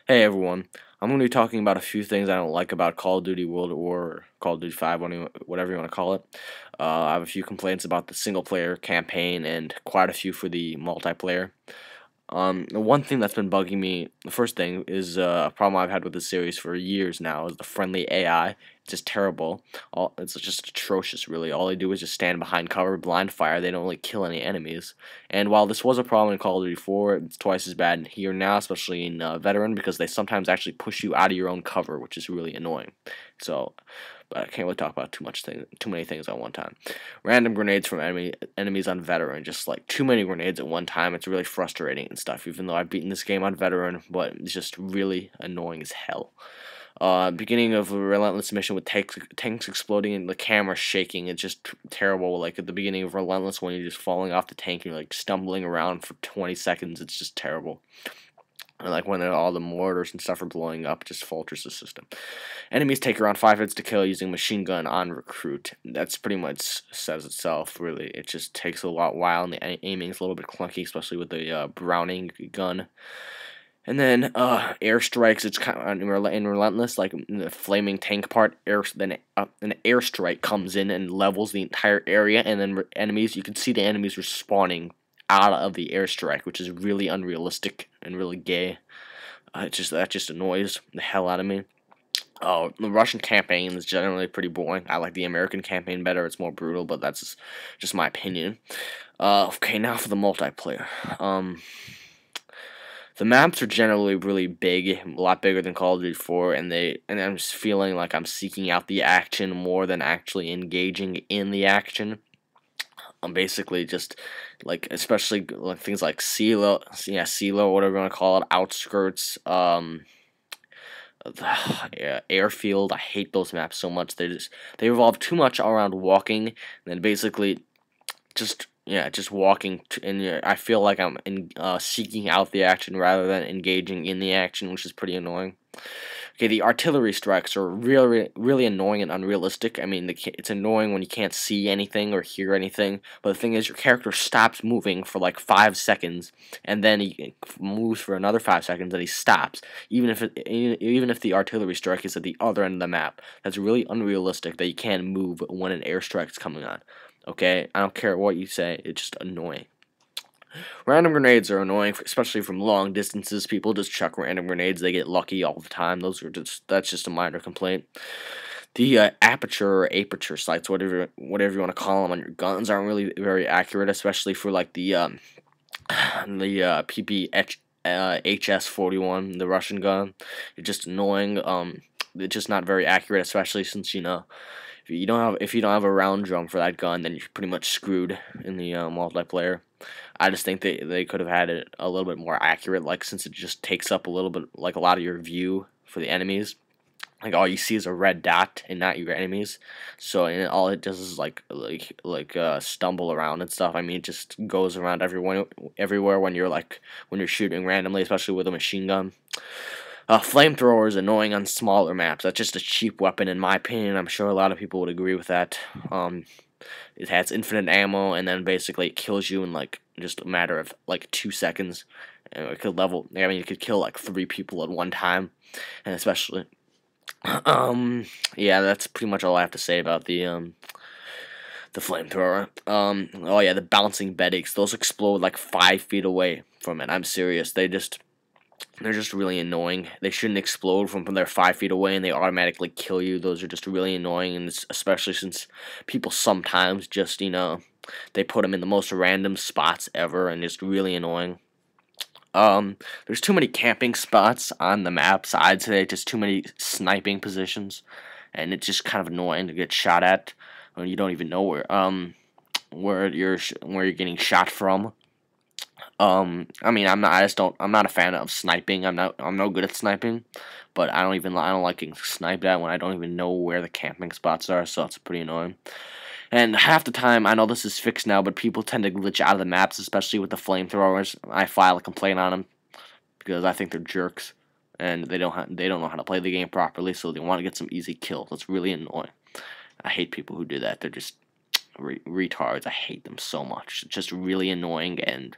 Hey everyone, I'm going to be talking about a few things I don't like about Call of Duty World at War, or Call of Duty 5, whatever you want to call it. I have a few complaints about the single player campaign and quite a few for the multiplayer. The one thing that's been bugging me, the first thing, is a problem I've had with this series for years now, is the friendly AI. It's just terrible. It's just atrocious, really. All they do is just stand behind cover, blind fire. They don't really kill any enemies. And while this was a problem in Call of Duty 4, it's twice as bad here now, especially in Veteran, because they sometimes actually push you out of your own cover, which is really annoying. So, but I can't really talk about too many things at one time. Random grenades from enemies on Veteran, just like too many grenades at one time. It's really frustrating and stuff, even though I've beaten this game on Veteran, but it's just really annoying as hell. Beginning of a Relentless mission with tanks exploding and the camera shaking. It's just terrible. Like at the beginning of Relentless, when you're just falling off the tank and you're like stumbling around for 20 seconds, it's just terrible. And like when all the mortars and stuff are blowing up, it just falters the system. Enemies take around 5 hits to kill using machine gun on recruit. That's pretty much says itself, really. It just takes a while, and the aiming is a little bit clunky, especially with the Browning gun. And then airstrikes, it's kind of in Relentless, like in the flaming tank part. Then an airstrike comes in and levels the entire area, and then you can see the enemies respawning out of the airstrike, which is really unrealistic and really gay. That just annoys the hell out of me. Oh, the Russian campaign is generally pretty boring. I like the American campaign better. It's more brutal, but that's just my opinion. Okay, now for the multiplayer. The maps are generally really big, a lot bigger than Call of Duty 4, and I'm just feeling like I'm seeking out the action more than actually engaging in the action. I'm basically just like, especially like things like CeeLo, whatever you want to call it, outskirts, airfield. I hate those maps so much. They revolve too much around walking, and then basically just walking, and I feel like I'm seeking out the action rather than engaging in the action, which is pretty annoying. Okay, the artillery strikes are really annoying and unrealistic. I mean, it's annoying when you can't see anything or hear anything, but the thing is, your character stops moving for like 5 seconds, and then he moves for another 5 seconds, and he stops, even if the artillery strike is at the other end of the map. That's really unrealistic that you can't move when an airstrike's coming on. Okay, I don't care what you say, it's just annoying. Random grenades are annoying, especially from long distances. People just chuck random grenades. They get lucky all the time. That's just a minor complaint. The aperture or aperture sights, whatever you want to call them, on your guns aren't really very accurate, especially for like the PPH HS-41, the Russian gun. It's just annoying. It's just not very accurate, especially since if you don't have a round drum for that gun, then you're pretty much screwed in the multiplayer. I just think they could have had it a little bit more accurate, like since it just takes up a little bit, like a lot of your view for the enemies. Like all you see is a red dot and not your enemies. So and all it does is stumble around and stuff. I mean, it just goes around everywhere when you're shooting randomly, especially with a machine gun. Flamethrower is annoying on smaller maps. That's just a cheap weapon in my opinion. I'm sure a lot of people would agree with that. It has infinite ammo, and then basically it kills you in like just a matter of like 2 seconds. And it could it could kill like 3 people at one time, and especially, yeah, that's pretty much all I have to say about the flamethrower. Oh yeah, the bouncing Bedics. Those explode like 5 feet away from it. I'm serious. They're just really annoying. They shouldn't explode from they're 5 feet away and they automatically kill you. Those are just really annoying, and especially since people sometimes just, they put them in the most random spots ever, and it's really annoying. There's too many camping spots on the maps. I'd say just too many sniping positions, and it's just kind of annoying to get shot at when you don't even know where you're getting shot from. I mean, I'm not a fan of sniping. I'm no good at sniping, but I don't like getting sniped at when I don't even know where the camping spots are, so it's pretty annoying. And half the time, I know this is fixed now, but people tend to glitch out of the maps, especially with the flamethrowers. I file a complaint on them because I think they're jerks, and they don't know how to play the game properly, so they want to get some easy kills. That's really annoying. I hate people who do that. retards. I hate them so much. It's just really annoying, and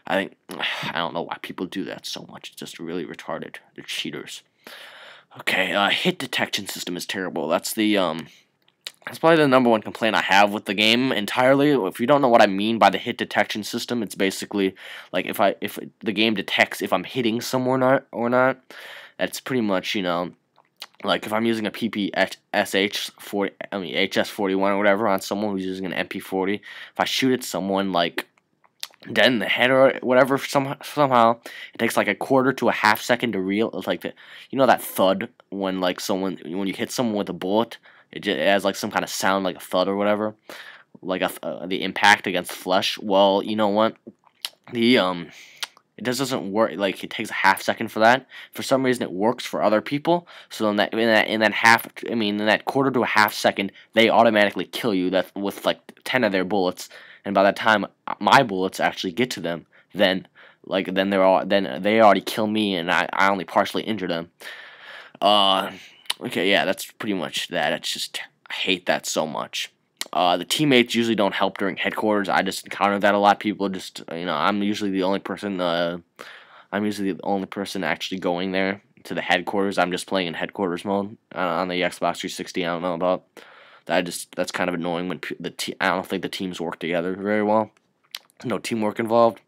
I think I don't know why people do that so much. It's just really retarded. They're cheaters. Okay, hit detection system is terrible. That's probably the number one complaint I have with the game entirely. If you don't know what I mean by the hit detection system, it's basically like if the game detects if I'm hitting someone or not. That's pretty much, like if I'm using a PPSH 40, HS41 or whatever on someone who's using an MP40. If I shoot at someone like dead in the head or whatever, somehow it takes like a quarter to a half second to reel. It's like that thud when when you hit someone with a bullet. It has like some kind of sound like a thud or whatever, like the impact against flesh. Well, you know what? It just doesn't work. Like it takes a half second for that. For some reason, it works for other people. So in that quarter to a half second, they automatically kill you. That with like 10 of their bullets, and by the time my bullets actually get to them, then they already kill me, and I only partially injure them. Okay, yeah, that's pretty much that. It's just, I hate that so much. The teammates usually don't help during headquarters. I just encounter that a lot. People just, I'm usually the only person. Actually going there to the headquarters. I'm just playing in headquarters mode on the Xbox 360. I don't know about that. That's kind of annoying when I don't think the teams work together very well. No teamwork involved.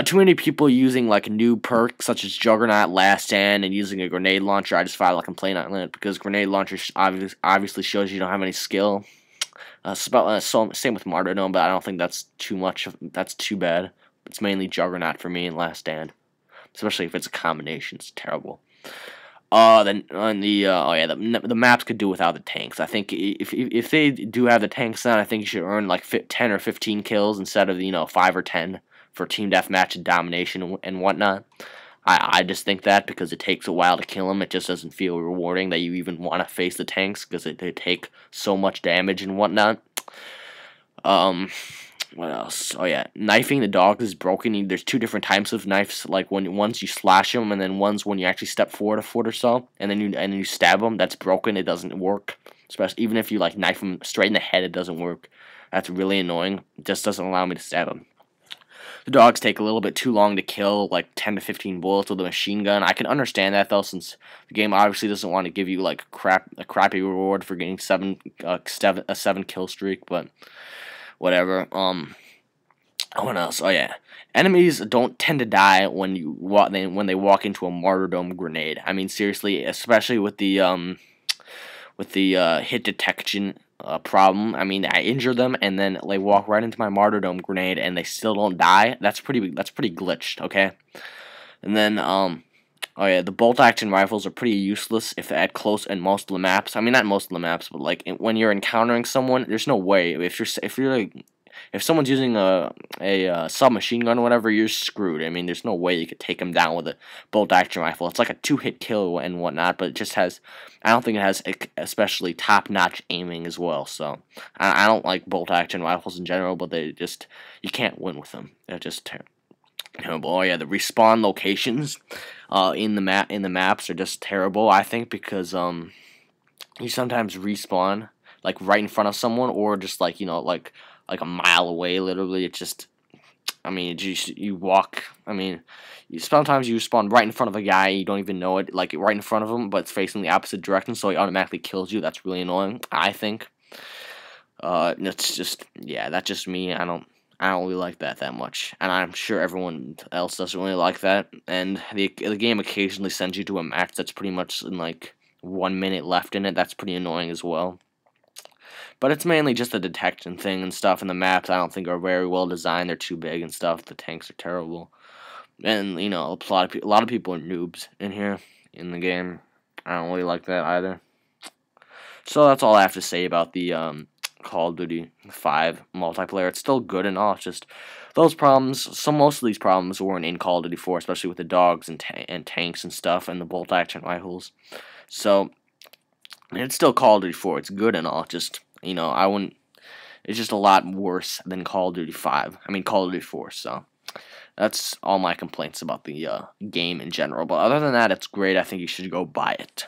Too many people using like new perks such as Juggernaut, Last Stand, and using a grenade launcher. I just filed a complaint on it because grenade launcher obviously shows you don't have any skill. Same with Martyrdom, but I don't think that's too much. That's too bad. It's mainly Juggernaut for me and Last Stand, especially if it's a combination. It's terrible. Then on the maps could do without the tanks. I think if they do have the tanks on, I think you should earn like 10 or 15 kills instead of 5 or 10 for team deathmatch and domination and whatnot. I just think that because it takes a while to kill them, it just doesn't feel rewarding that you even want to face the tanks because they take so much damage and whatnot. What else? Oh yeah, knifing the dogs is broken. There's two different types of knives. Like once you slash them, and then one's when you actually step forward a foot or so, and then you stab them. That's broken. It doesn't work. Especially even if you like knife them straight in the head, it doesn't work. That's really annoying. It just doesn't allow me to stab them. The dogs take a little bit too long to kill, like 10 to 15 bullets with a machine gun. I can understand that though, since the game obviously doesn't want to give you like a crappy reward for getting a 7 kill streak, but whatever. What else? Oh yeah, enemies don't tend to die when they walk into a martyrdom grenade. I mean seriously, especially with the hit detection problem. I mean, I injure them and then they walk right into my martyrdom grenade and they still don't die. That's pretty glitched, okay? And then oh yeah, the bolt action rifles are pretty useless if they're at close in most of the maps. I mean, not most of the maps, but like when you're encountering someone, there's no way if someone's using a submachine gun or whatever, you're screwed. I mean, there's no way you could take them down with a bolt-action rifle. It's like a 2-hit kill and whatnot, but it just has... I don't think it has especially top-notch aiming as well, so... I don't like bolt-action rifles in general, but they just... You can't win with them. They're just terrible. Oh yeah, the respawn locations in the maps are just terrible, I think, because you sometimes respawn like right in front of someone, or just like like a mile away. Literally, it's just, I mean, you walk. I mean, sometimes you spawn right in front of a guy, you don't even know it, like right in front of him, but it's facing the opposite direction, so he automatically kills you. That's really annoying, I think. It's just, yeah, that's just me. I don't really like that much, and I'm sure everyone else doesn't really like that. And the game occasionally sends you to a match that's pretty much in like 1 minute left in it. That's pretty annoying as well. But it's mainly just the detection thing and stuff, and the maps I don't think are very well designed. They're too big and stuff. The tanks are terrible, and a lot of people are noobs in here in the game. I don't really like that either. So that's all I have to say about the Call of Duty 5 multiplayer. It's still good and all. It's just those problems. Most of these problems weren't in Call of Duty 4, especially with the dogs and tanks and stuff, and the bolt action rifles. So it's still Call of Duty 4. It's good and all. Just I wouldn't. It's just a lot worse than Call of Duty 5. I mean Call of Duty 4. So that's all my complaints about the game in general. But other than that, it's great. I think you should go buy it.